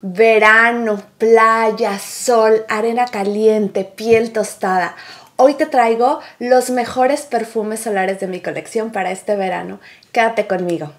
Verano, playa, sol, arena caliente, piel tostada. Hoy te traigo los mejores perfumes solares de mi colección para este verano. Quédate conmigo.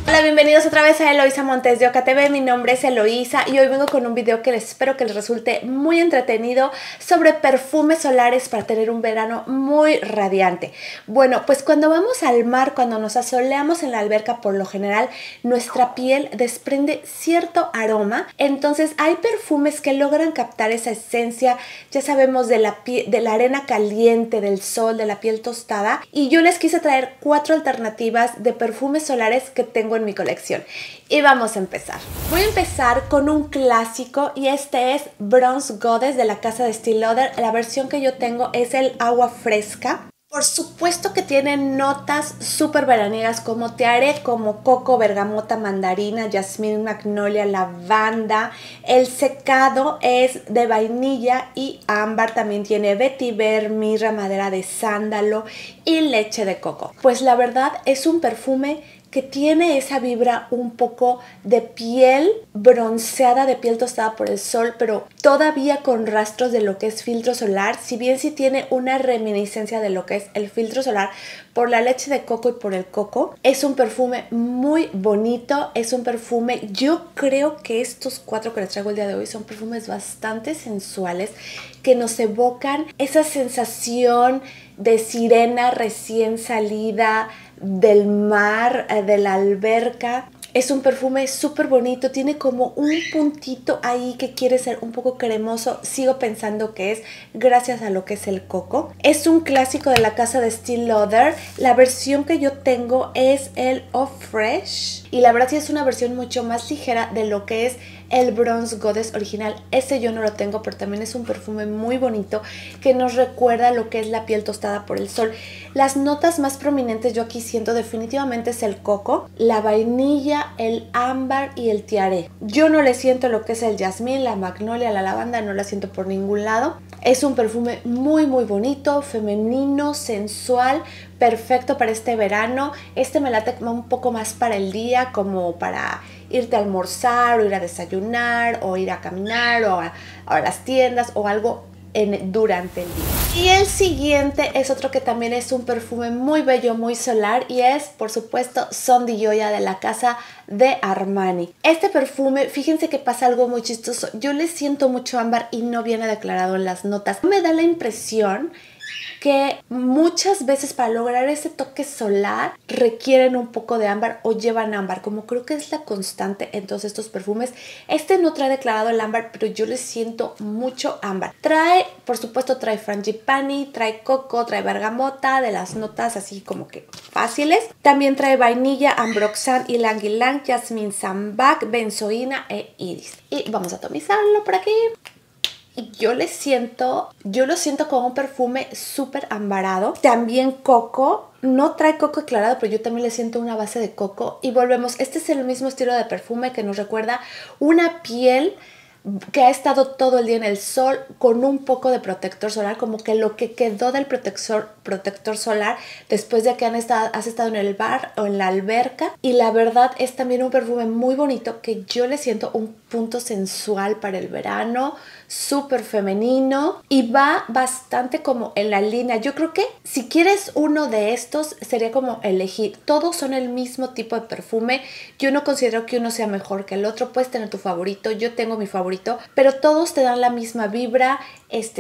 Hola, bienvenidos otra vez a Eloisa Montes de Oca TV. Mi nombre es Eloisa y hoy vengo con un video que espero que les resulte muy entretenido sobre perfumes solares para tener un verano muy radiante. Bueno, pues cuando vamos al mar, cuando nos asoleamos en la alberca, por lo general nuestra piel desprende cierto aroma. Entonces hay perfumes que logran captar esa esencia, ya sabemos, de la arena caliente, del sol, de la piel tostada. Y yo les quise traer 4 alternativas de perfumes solares que tengo en mi colección. Y vamos a empezar. Voy a empezar con un clásico y este es Bronze Goddess de la casa de Estée Lauder. La versión que yo tengo es el agua fresca. Por supuesto que tiene notas súper veraniegas como tiare, como coco, bergamota, mandarina, jazmín, magnolia, lavanda. El secado es de vainilla y ámbar. También tiene vetiver, mirra, madera de sándalo y leche de coco. Pues la verdad es un perfume que tiene esa vibra un poco de piel bronceada, de piel tostada por el sol, pero todavía con rastros de lo que es filtro solar, si bien sí tiene una reminiscencia de lo que es el filtro solar por la leche de coco y por el coco. Es un perfume muy bonito, es un perfume, yo creo que estos 4 que les traigo el día de hoy son perfumes bastante sensuales que nos evocan esa sensación de sirena recién salida del mar, de la alberca. Es un perfume súper bonito, tiene como un puntito ahí que quiere ser un poco cremoso. Sigo pensando que es gracias a lo que es el coco. Es un clásico de la casa de Estée Lauder. La versión que yo tengo es el Eau Fresh y la verdad sí es una versión mucho más ligera de lo que es el Bronze Goddess original. Este yo no lo tengo, pero también es un perfume muy bonito que nos recuerda lo que es la piel tostada por el sol. Las notas más prominentes yo aquí siento definitivamente es el coco, la vainilla, el ámbar y el tiare. Yo no le siento lo que es el jazmín, la magnolia, la lavanda, no la siento por ningún lado. Es un perfume muy bonito, femenino, sensual, perfecto para este verano. Este me late como un poco más para el día, como para irte a almorzar o ir a desayunar o ir a caminar o a las tiendas o algo durante el día. Y el siguiente es otro que también es un perfume muy bello, muy solar, y es por supuesto Son di Gioia de la casa de Armani. Este perfume, fíjense que pasa algo muy chistoso. Yo le siento mucho ámbar y no viene declarado en las notas. Me da la impresión que muchas veces para lograr ese toque solar requieren un poco de ámbar o llevan ámbar, como creo que es la constante en todos estos perfumes. Este no trae declarado el ámbar, pero yo le siento mucho ámbar. Trae, por supuesto, trae frangipani, trae coco, trae bergamota, de las notas así como que fáciles. También trae vainilla, ambroxan, ylang ylang, jazmín sambac, benzoína e iris. Y vamos a atomizarlo por aquí. Y yo lo siento como un perfume súper ambarado. También coco. No trae coco aclarado, pero yo también le siento una base de coco. Y volvemos. Este es el mismo estilo de perfume que nos recuerda una piel que ha estado todo el día en el sol con un poco de protector solar, como que lo que quedó del protector solar después de que has estado en el bar o en la alberca. Y la verdad es también un perfume muy bonito que yo le siento un punto sensual para el verano, súper femenino y va bastante como en la línea. Yo creo que si quieres uno de estos sería como elegir. Todos son el mismo tipo de perfume. Yo no considero que uno sea mejor que el otro. Puedes tener tu favorito, yo tengo mi favorito, pero todos te dan la misma vibra,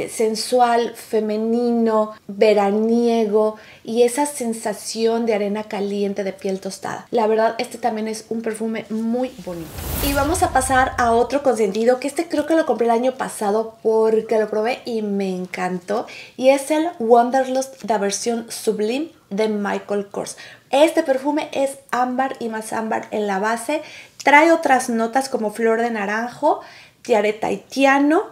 sensual, femenino, veraniego y esa sensación de arena caliente, de piel tostada. La verdad, este también es un perfume muy bonito. Y vamos a pasar a otro consentido, que creo que lo compré el año pasado porque lo probé y me encantó, y es el Wanderlust, la versión Sublime de Michael Kors. Este perfume es ámbar y más ámbar en la base. Trae otras notas como flor de naranjo, tiare tahitiano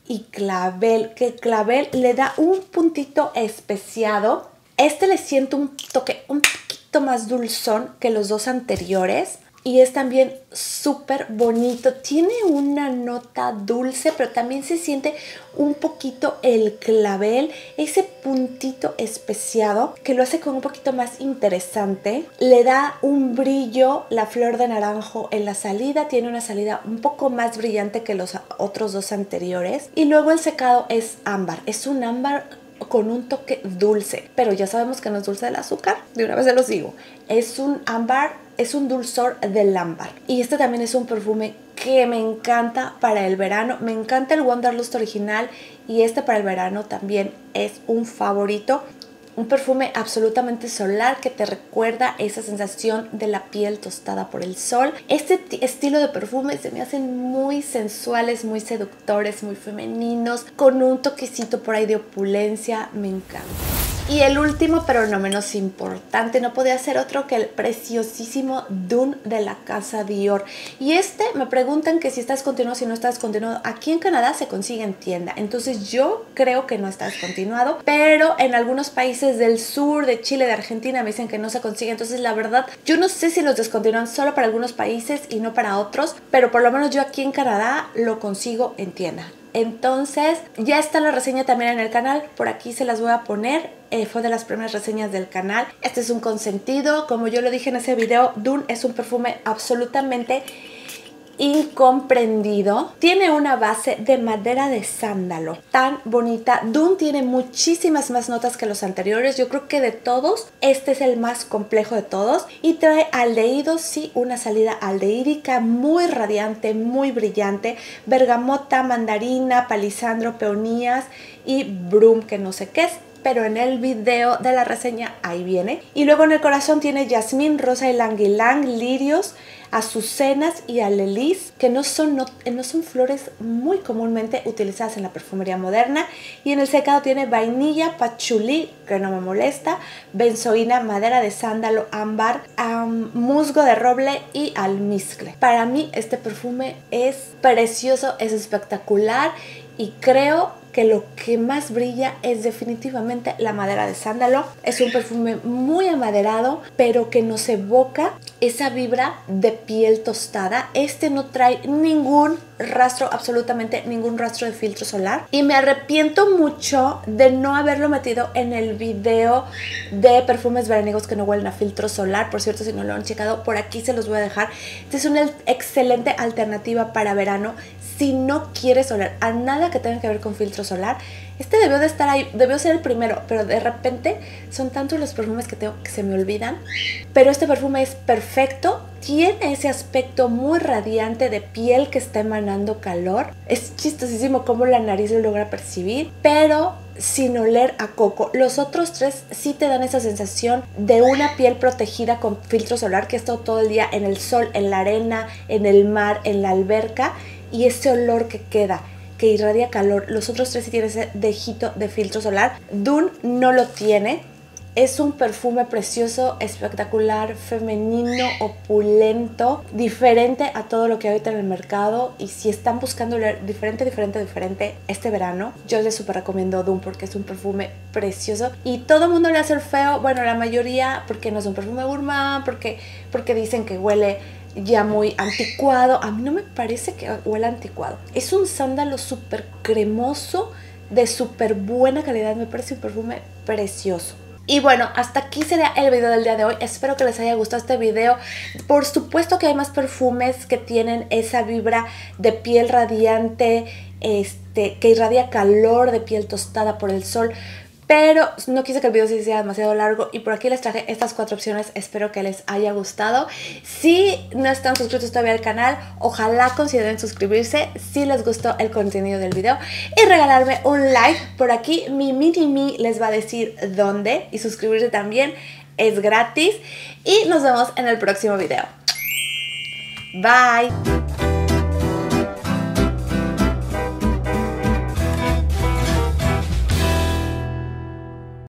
y clavel, que clavel le da un puntito especiado. Le siento un toque un poquito más dulzón que los dos anteriores. y es también súper bonito. Tiene una nota dulce, pero también se siente un poquito el clavel, ese puntito especiado que lo hace como un poquito más interesante. Le da un brillo la flor de naranjo en la salida, tiene una salida un poco más brillante que los otros dos anteriores. Y luego el secado es ámbar, es un ámbar con un toque dulce, pero ya sabemos que no es dulce del azúcar, de una vez se los digo, es un ámbar, es un dulzor del ámbar. Y este también es un perfume que me encanta para el verano, me encanta el Wanderlust original y este para el verano también es un favorito. Un perfume absolutamente solar que te recuerda esa sensación de la piel tostada por el sol. Este estilo de perfume se me hacen muy sensuales, muy seductores, muy femeninos, con un toquecito por ahí de opulencia. Me encanta. Y el último, pero no menos importante, no podía ser otro que el preciosísimo Dune de la casa Dior. Y este me preguntan que si está descontinuado, si no está descontinuado. Aquí en Canadá se consigue en tienda, entonces yo creo que no está descontinuado, pero en algunos países del sur, de Chile, de Argentina, me dicen que no se consigue. Entonces la verdad, yo no sé si los descontinúan solo para algunos países y no para otros, pero por lo menos yo aquí en Canadá lo consigo en tienda. Entonces ya está la reseña también en el canal, por aquí se las voy a poner. Fue de las primeras reseñas del canal. Este es un consentido, como yo lo dije en ese video, Dune es un perfume absolutamente incomprendido. Tiene una base de madera de sándalo tan bonita. Dune tiene muchísimas más notas que los anteriores. Yo creo que de todos, este es el más complejo de todos. Y trae aldehídos, sí, una salida aldehídica muy radiante, muy brillante. Bergamota, mandarina, palisandro, peonías y brum, que no sé qué es, pero en el video de la reseña ahí viene. Y luego en el corazón tiene jazmín, rosa ylang ylang, lirios, azucenas y alelis, que no son flores muy comúnmente utilizadas en la perfumería moderna. Y en el secado tiene vainilla, pachulí, que no me molesta, benzoína, madera de sándalo, ámbar, musgo de roble y almizcle. Para mí este perfume es precioso, es espectacular y creo que lo que más brilla es definitivamente la madera de sándalo. Es un perfume muy amaderado, pero que nos evoca esa vibra de piel tostada. Este no trae ningún rastro, absolutamente ningún rastro de filtro solar. Y me arrepiento mucho de no haberlo metido en el video de perfumes veraniegos que no huelen a filtro solar. Por cierto, si no lo han checado, por aquí se los voy a dejar. Esta es una excelente alternativa para verano. Si no quieres oler a nada que tenga que ver con filtro solar, este debió de estar ahí, debió ser el primero, pero de repente son tantos los perfumes que tengo que se me olvidan. Pero este perfume es perfecto, tiene ese aspecto muy radiante de piel que está emanando calor. Es chistosísimo cómo la nariz lo logra percibir, pero sin oler a coco. Los otros tres sí te dan esa sensación de una piel protegida con filtro solar, que ha estado todo el día en el sol, en la arena, en el mar, en la alberca, y ese olor que queda, que irradia calor. Los otros tres sí tienen ese dejito de filtro solar. Dune no lo tiene. Es un perfume precioso, espectacular, femenino, opulento, diferente a todo lo que hay ahorita en el mercado. Y si están buscando oler diferente este verano, yo les súper recomiendo Dune porque es un perfume precioso. Y todo el mundo le hace el feo, bueno, la mayoría, porque no es un perfume gourmand, porque dicen que huele ya muy anticuado. A mí no me parece que huela anticuado. Es un sándalo súper cremoso, de súper buena calidad. Me parece un perfume precioso. Y bueno, hasta aquí sería el video del día de hoy. Espero que les haya gustado este video. Por supuesto que hay más perfumes que tienen esa vibra de piel radiante, que irradia calor, de piel tostada por el sol. Pero no quise que el video sea demasiado largo y por aquí les traje estas 4 opciones. Espero que les haya gustado. Si no están suscritos todavía al canal, ojalá consideren suscribirse si les gustó el contenido del video y regalarme un like. Por aquí mi mini les va a decir dónde, y suscribirse también es gratis. Y nos vemos en el próximo video. Bye.